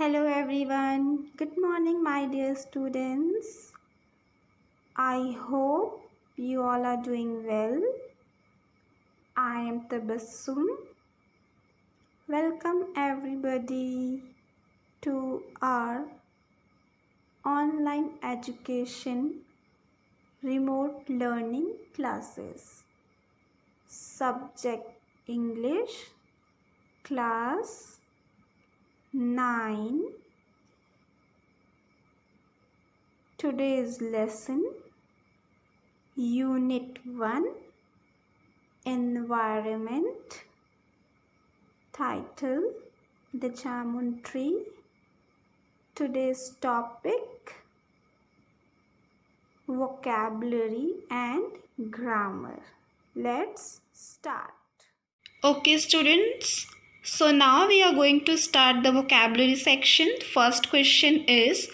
Hello everyone. Good morning, my dear students. I hope you all are doing well. I am Tabassum. Welcome everybody to our online education remote learning classes. Subject English, class 9. Today's lesson, Unit 1, Environment. Title, The Jamun Tree. Today's topic, Vocabulary and Grammar. Let's start. Okay students, so now we are going to start the vocabulary section. First question is,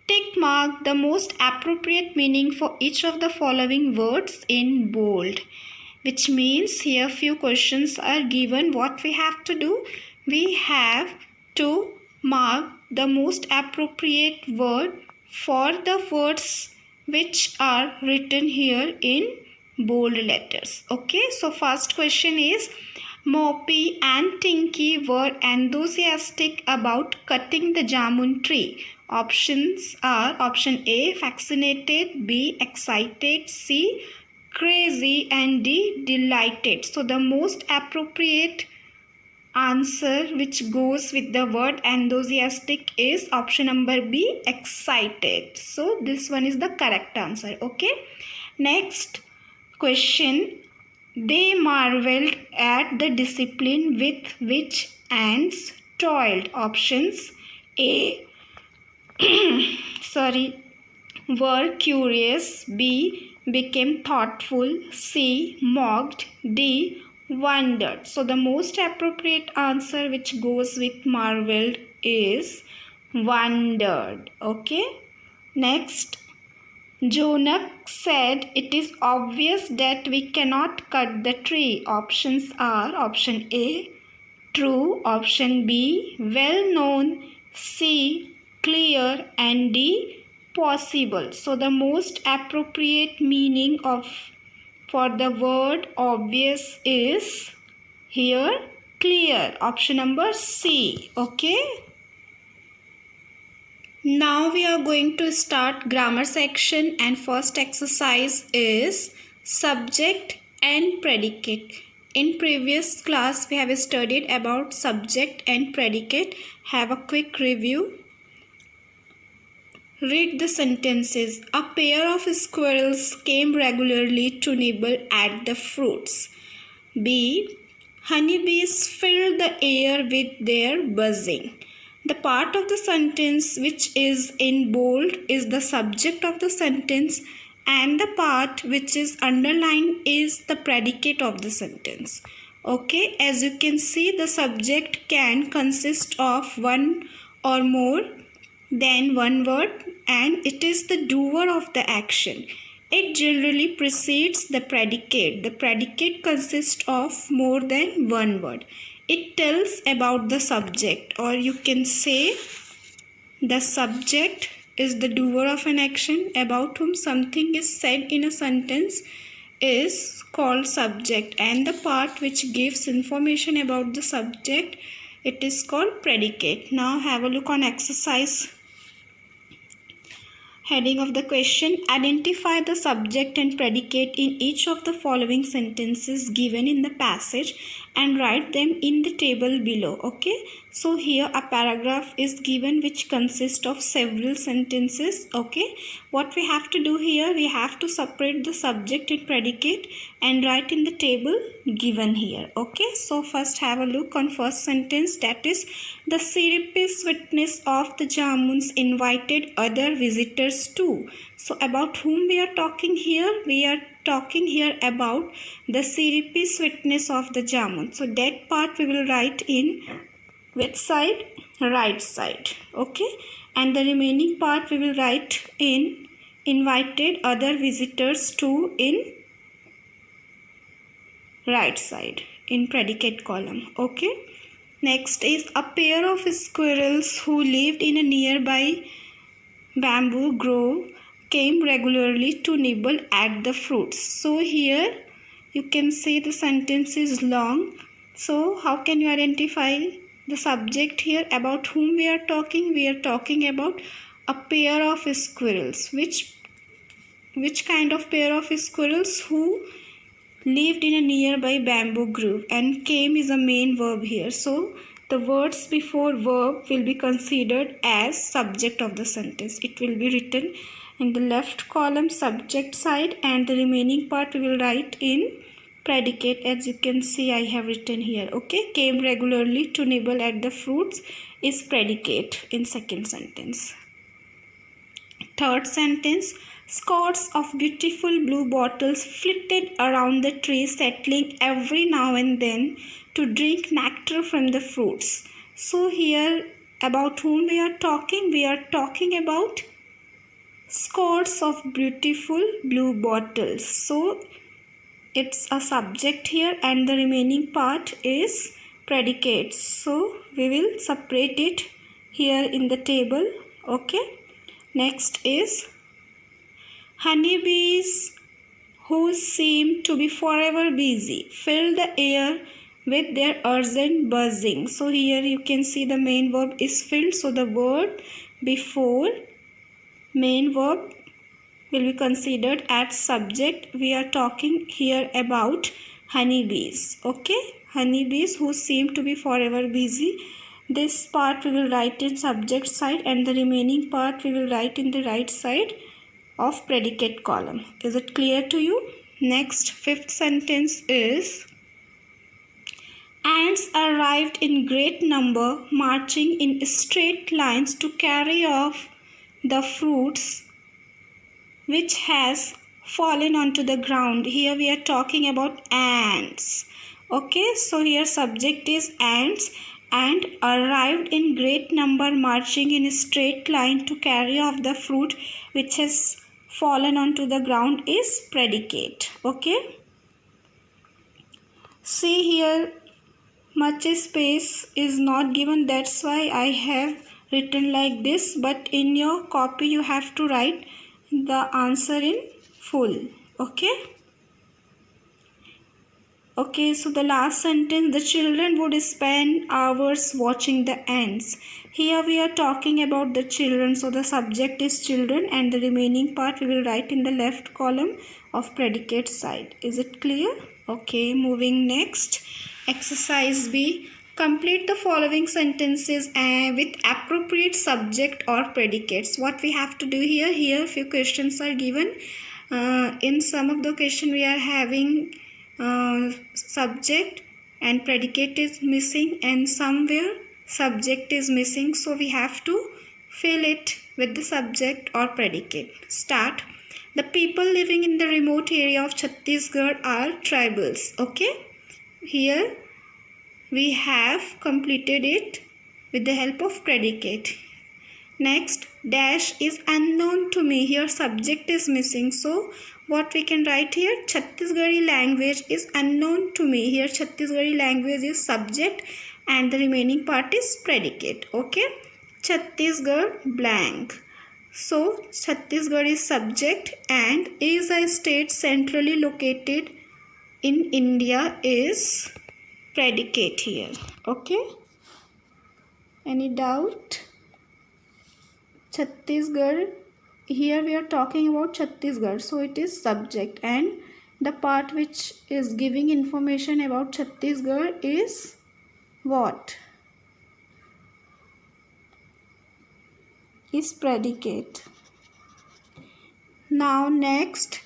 tick mark the most appropriate meaning for each of the following words in bold. Which means here few questions are given. What we have to do? We have to mark the most appropriate word for the words which are written here in bold letters. Okay, so first question is, Moppy and Tinky were enthusiastic about cutting the jamun tree. Options are option A, fascinated, B, excited, C, crazy, and D, delighted. So the most appropriate answer which goes with the word enthusiastic is option number B, excited. So this one is the correct answer. Okay. Next question. They marveled at the discipline with which ants toiled. Options A were curious, B became thoughtful, C mocked, D wondered. So the most appropriate answer which goes with marveled is wondered. Okay. Next, Jonak said it is obvious that we cannot cut the tree. Options are option A, true, option B, well known, C, clear, and D, possible. So the most appropriate meaning for the word obvious is here clear, option number C. Okay. Now we are going to start grammar section, and first exercise is subject and predicate. In previous class we have studied about subject and predicate. Have a quick review. Read the sentences. A pair of squirrels came regularly to nibble at the fruits. B. Honeybees filled the air with their buzzing. The part of the sentence which is in bold is the subject of the sentence, and the part which is underlined is the predicate of the sentence. Okay, as you can see, the subject can consist of one or more than one word, and it is the doer of the action. It generally precedes the predicate. The predicate consists of more than one word. It tells about the subject, or you can say the subject is the doer of an action about whom something is said in a sentence is called subject, and the part which gives information about the subject, it is called predicate. Now have a look on exercise. Heading of the question, identify the subject and predicate in each of the following sentences given in the passage and write them in the table below. Okay, so here a paragraph is given which consists of several sentences. Okay, what we have to do here, we have to separate the subject and predicate and write in the table given here. Okay, so first have a look on first sentence, that is, the syrupy sweetness of the jamuns invited other visitors too. So about whom we are talking here? We are talking here about the syrupy sweetness of the jamun. So that part we will write in which side? Right side. Okay, and the remaining part we will write in invited other visitors too in right side in predicate column. Okay. Next is a pair of squirrels who lived in a nearby bamboo grove came regularly to nibble at the fruits. So here you can say the sentence is long. So how can you identify the subject here? About whom we are talking? We are talking about a pair of squirrels. Which kind of pair of squirrels? Who lived in a nearby bamboo grove, and came is a main verb here. So the words before verb will be considered as subject of the sentence. It will be written in the left column subject side, and the remaining part we will write in predicate. As you can see, I have written here. Okay, came regularly to nibble at the fruits is predicate in second sentence. Third sentence, scores of beautiful blue bottles flitted around the tree, settling every now and then to drink nectar from the fruits. So here, about whom we are talking? We are talking about scores of beautiful blue bottles. So it's a subject here, and the remaining part is predicates. So we will separate it here in the table. Okay. Next is honeybees who seem to be forever busy fill the air with their urgent buzzing. So here you can see the main verb is filled. So the word before main verb will be considered as subject. We are talking here about honeybees. Okay, honeybees who seem to be forever busy. This part we will write in subject side, and the remaining part we will write in the right side of predicate column. Is it clear to you? Next, fifth sentence is ants arrived in great number, marching in straight lines to carry off the fruits which has fallen onto the ground. Here we are talking about ants. Okay, so here subject is ants, and arrived in great number, marching in a straight line to carry off the fruit which has fallen onto the ground is predicate. Okay, see here much space is not given, that's why I have written like this, but in your copy you have to write the answer in full. Okay, so the last sentence, the children would spend hours watching the ants. Here we are talking about the children, so the subject is children, and the remaining part we will write in the left column of predicate side. Is it clear? Okay, moving next. Exercise B. Complete the following sentences with appropriate subject or predicates. What we have to do here? Here few questions are given. In some of the question we are having subject and predicate is missing, and somewhere subject is missing, so we have to fill it with the subject or predicate. Start. The people living in the remote area of Chhattisgarh are tribals. Okay, here we have completed it with the help of predicate. Next, dash is unknown to me. Here subject is missing, so what we can write here? Chhattisgarhi language is unknown to me. Here Chhattisgarhi language is subject, and the remaining part is predicate. Okay, Chhattisgarh blank. So Chhattisgarh is subject, and is a state centrally located in India is predicate here. Okay, any doubt? Chhattisgarh, here we are talking about Chhattisgarh, so it is subject, and the part which is giving information about Chhattisgarh is what? Is predicate. Now next,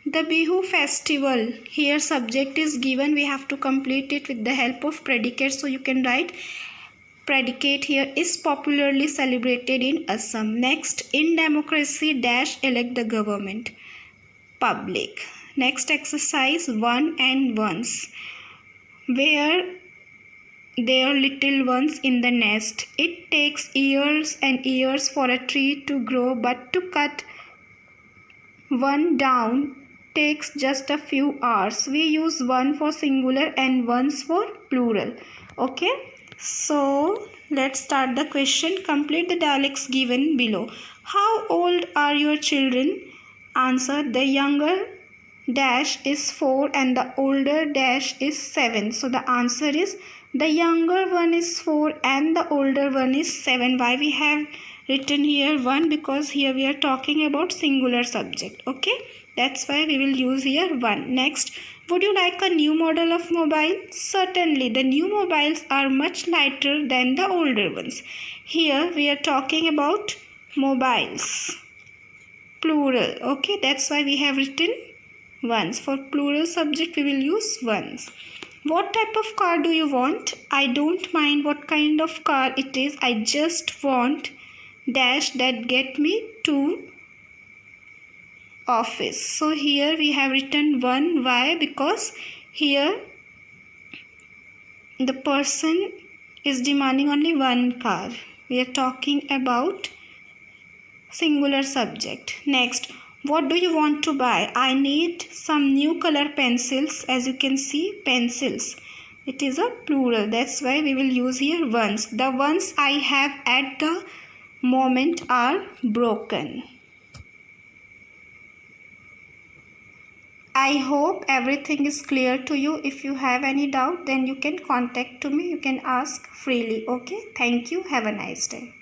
the Bihu festival. Here subject is given, we have to complete it with the help of predicate, so you can write predicate here is popularly celebrated in Assam. Next, in democracy dash elect the government. Public. Next exercise, one and ones. Where there are little ones in the nest. It takes years and years for a tree to grow, but to cut one down takes just a few hours. We use one for singular and ones for plural. Okay, so let's start the question. Complete the dialects given below. How old are your children? Answer: the younger dash is 4 and the older dash is 7. So the answer is the younger one is 4 and the older one is 7. Why we have written here 1? Because here we are talking about singular subject. Okay, that's why we will use here 1. Next, would you like a new model of mobile? Certainly, the new mobiles are much lighter than the older ones. Here we are talking about mobiles, plural. Okay, that's why we have written ones. For plural subject we will use ones. What type of car do you want? I don't mind what kind of car it is. I just want dash that get me to office. So here we have written 1. Why? Because here the person is demanding only one car. We are talking about singular subject. Next, what do you want to buy? I need some new color pencils. As you can see, pencils. It is a plural. That's why we will use here ones. The ones I have at the moment are broken. I hope everything is clear to you. If you have any doubt, then you can contact to me. You can ask freely. Okay. Thank you. Have a nice day.